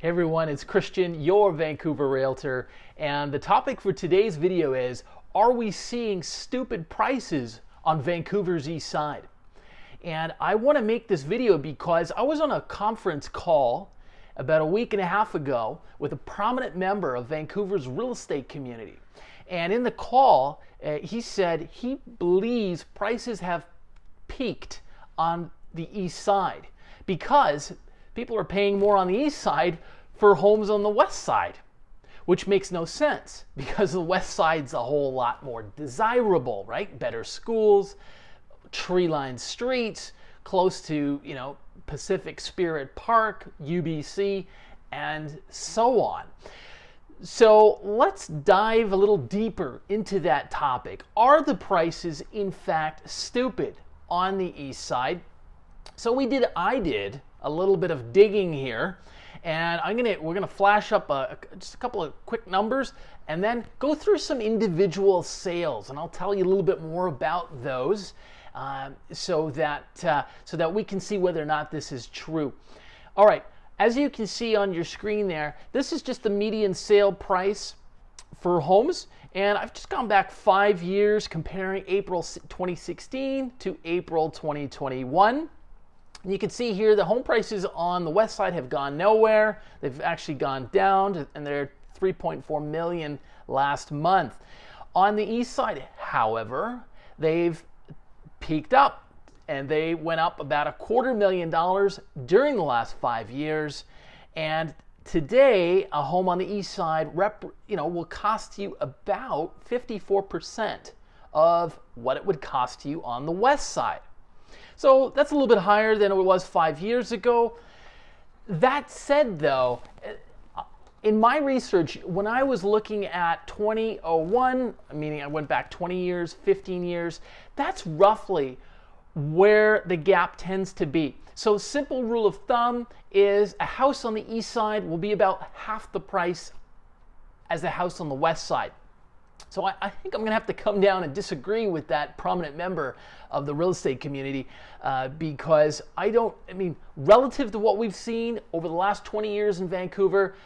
Hey everyone, it's Christian, your Vancouver Realtor, and the topic for today's video is, are we seeing stupid prices on Vancouver's east side? And I want to make this video because I was on a conference call about a week and a half ago with a prominent member of Vancouver's real estate community. And in the call, he said he believes prices have peaked on the east side because people are paying more on the east side for homes on the west side, which makes no sense because the west side's a whole lot more desirable, right? Better schools, tree-lined streets, close to, Pacific Spirit Park, UBC, and so on. So let's dive a little deeper into that topic. Are the prices in fact stupid on the east side? So I did a little bit of digging here, and we're gonna flash up just a couple of quick numbers and then go through some individual sales, and I'll tell you a little bit more about those so that we can see whether or not this is true. All right, as you can see on your screen there, this is just the median sale price for homes, and I've just gone back 5 years comparing April 2016 to April 2021. You can see here the home prices on the west side have gone nowhere. They've actually gone down, and they're 3.4 million last month. On the east side, however, they've peaked up, and they went up about $250,000 during the last 5 years. And today, a home on the east side, will cost you about 54% of what it would cost you on the west side. So that's a little bit higher than it was 5 years ago. That said, though, in my research, when I was looking at 2001, meaning I went back 20 years, 15 years, that's roughly where the gap tends to be. So simple rule of thumb is a house on the east side will be about half the price as a house on the west side. So I think I'm going to have to come down and disagree with that prominent member of the real estate community because relative to what we've seen over the last 20 years in Vancouver,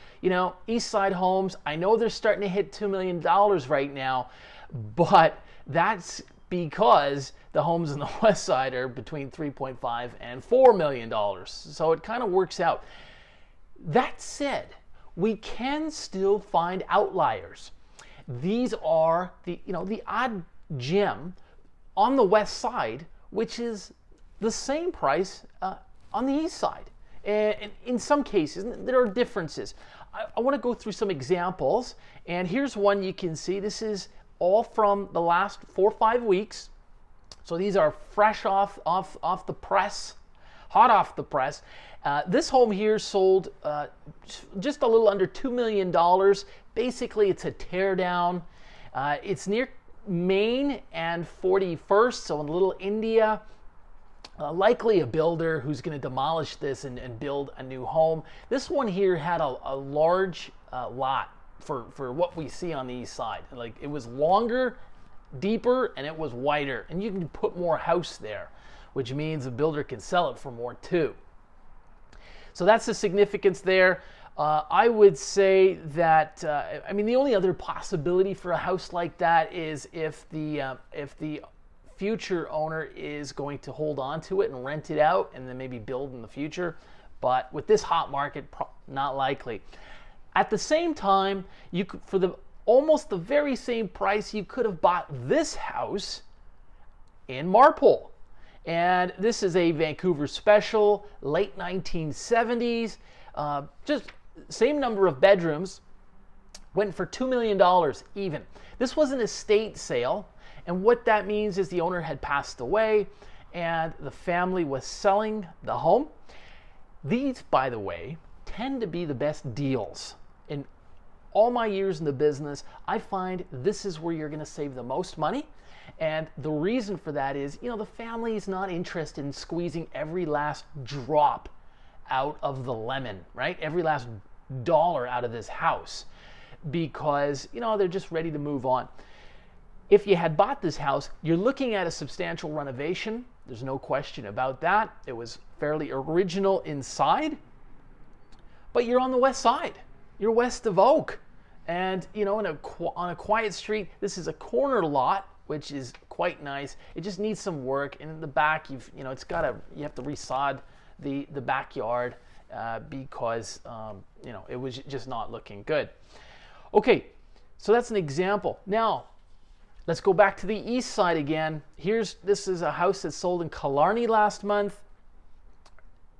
east side homes, I know they're starting to hit $2 million right now, but that's because the homes on the west side are between $3.5 and $4 million. So it kind of works out. That said, we can still find outliers. These are the odd gem on the west side, which is the same price on the east side. And in some cases, there are differences. I want to go through some examples, and here's one you can see. This is all from the last 4 or 5 weeks. So these are fresh off the press, hot off the press. This home here sold just a little under $2 million. Basically, it's a tear down. It's near Main and 41st, so in Little India. Likely a builder who's going to demolish this and build a new home. This one here had a large lot for what we see on the east side. Like, it was longer, deeper, and it was wider, and you can put more house there, which means the builder can sell it for more too. So that's the significance there. I would say that the only other possibility for a house like that is if the future owner is going to hold on to it and rent it out and then maybe build in the future. But with this hot market, not likely. At the same time, you could, for almost the very same price, you could have bought this house in Marpole. And this is a Vancouver special, late 1970s, just same number of bedrooms, went for $2 million even. This was an estate sale, and what that means is the owner had passed away and the family was selling the home. These, by the way, tend to be the best deals. In all my years in the business, I find this is where you're going to save the most money. And the reason for that is, the family is not interested in squeezing every last drop out of the lemon, right? Every last dollar out of this house because, they're just ready to move on. If you had bought this house, you're looking at a substantial renovation. There's no question about that. It was fairly original inside. but you're on the west side. You're west of Oak. And, you know, on a quiet street, this is a corner lot, which is quite nice. It just needs some work. And in the back, you have to resod the backyard because, you know, it was just not looking good. Okay, so that's an example. Now, let's go back to the east side again. This is a house that sold in Killara last month.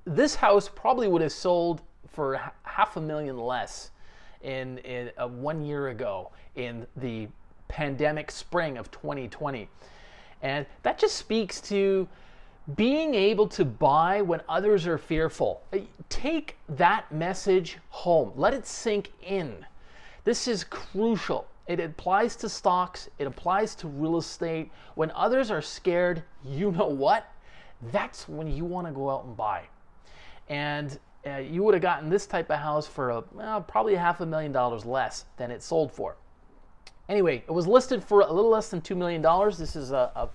This house probably would have sold for $500,000 less in 1 year ago in the pandemic spring of 2020. And that just speaks to being able to buy when others are fearful. Take that message home. Let it sink in. This is crucial. It applies to stocks. It applies to real estate. When others are scared, you know what? That's when you want to go out and buy. And you would have gotten this type of house for probably $500,000 less than it sold for. Anyway, it was listed for a little less than $2 million. This is a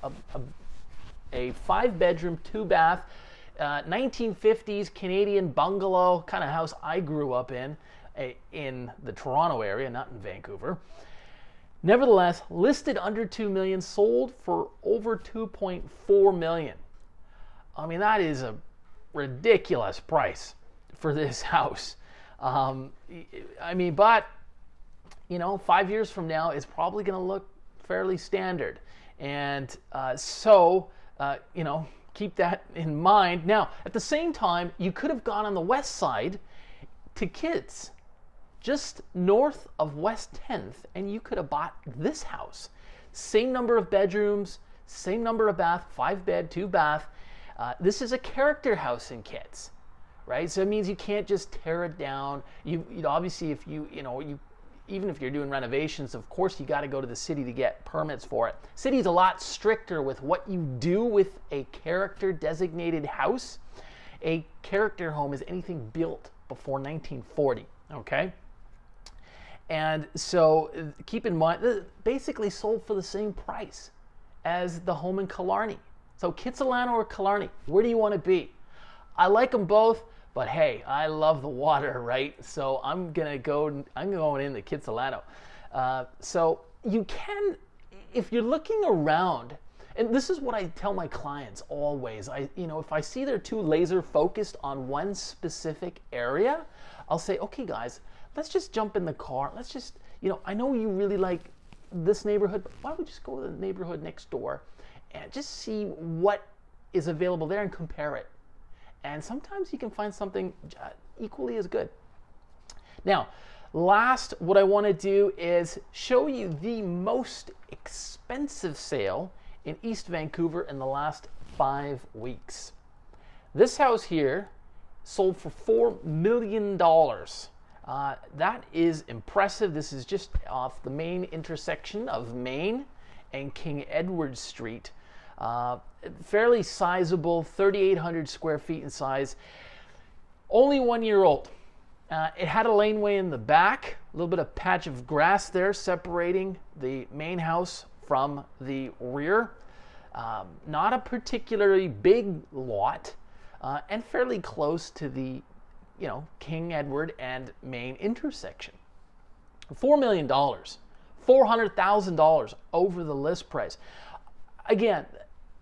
5-bedroom, 2-bath, 1950s Canadian bungalow kind of house I grew up in the Toronto area, not in Vancouver. Nevertheless, listed under $2 million, sold for over $2.4 million. I mean, that is a ridiculous price for this house. I mean, but, you know, 5 years from now, it's probably going to look fairly standard. And you know, keep that in mind. Now, at the same time, you could have gone on the west side to Kids, just north of West 10th, and you could have bought this house. Same number of bedrooms, same number of bath, 5-bed, 2-bath. This is a character house in Kids, right? So it means you can't just tear it down. You obviously, if even if you're doing renovations, of course, you got to go to the city to get permits for it. City's a lot stricter with what you do with a character designated house. A character home is anything built before 1940, okay? And so keep in mind, basically sold for the same price as the home in Killara. So Kitsilano or Killara, where do you want to be? I like them both. But hey, I love the water, right? So I'm going into Kitsilano. So you can, if you're looking around, and this is what I tell my clients always. If I see they're too laser focused on one specific area, I'll say, okay, guys, let's just jump in the car. Let's just, I know you really like this neighborhood, but why don't we just go to the neighborhood next door and just see what is available there and compare it. And sometimes you can find something equally as good. Now, last, what I want to do is show you the most expensive sale in East Vancouver in the last 5 weeks. This house here sold for $4 million. That is impressive. This is just off the main intersection of Main and King Edward Street. Fairly sizable, 3,800 square feet in size. Only 1 year old. It had a laneway in the back, a little bit of patch of grass there separating the main house from the rear. Not a particularly big lot, and fairly close to the, King Edward and Main intersection. $4 million, $400,000 over the list price. Again,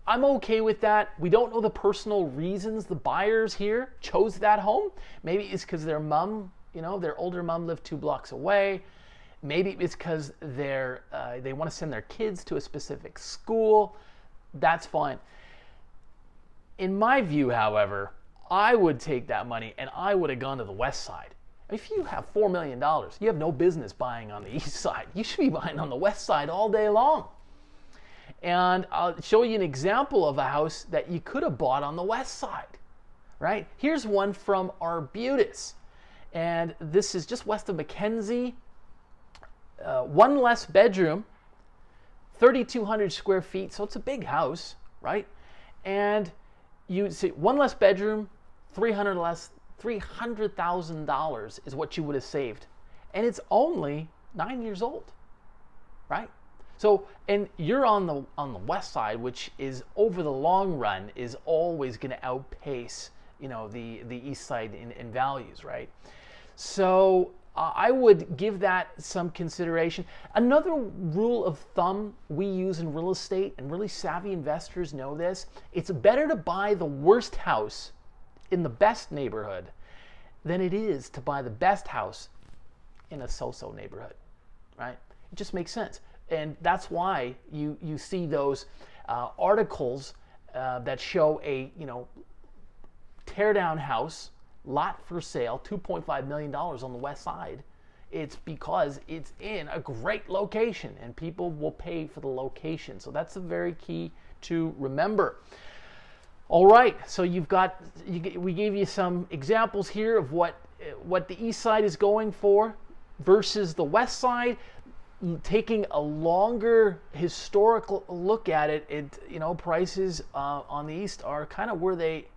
I'm okay with that. We don't know the personal reasons the buyers here chose that home. Maybe it's because their mom, their older mom lived 2 blocks away. Maybe it's because they want to send their kids to a specific school. That's fine. In my view, however, I would take that money and I would have gone to the west side. If you have $4 million, you have no business buying on the east side. You should be buying on the west side all day long. And I'll show you an example of a house that you could have bought on the west side, right? Here's one from Arbutus. And this is just west of Mackenzie. 1 less bedroom, 3,200 square feet. So it's a big house, right? And you see 1 less bedroom, $300,000 is what you would have saved. And it's only 9 years old, right? So, and you're on the west side, which is over the long run is always going to outpace, the east side in values, right? So I would give that some consideration. Another rule of thumb we use in real estate, and really savvy investors know this, it's better to buy the worst house in the best neighborhood than it is to buy the best house in a so-so neighborhood, right? It just makes sense. And that's why you see those articles that show a tear down house, lot for sale, $2.5 million on the west side. It's because it's in a great location and people will pay for the location. So that's a very key to remember. All right, so we gave you some examples here of what the east side is going for versus the west side. Taking a longer historical look at it, prices on the east are kind of where they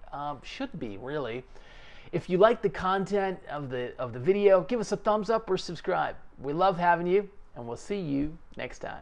should be, really. If you like the content of the video, give us a thumbs up or subscribe. We love having you, and we'll see you next time.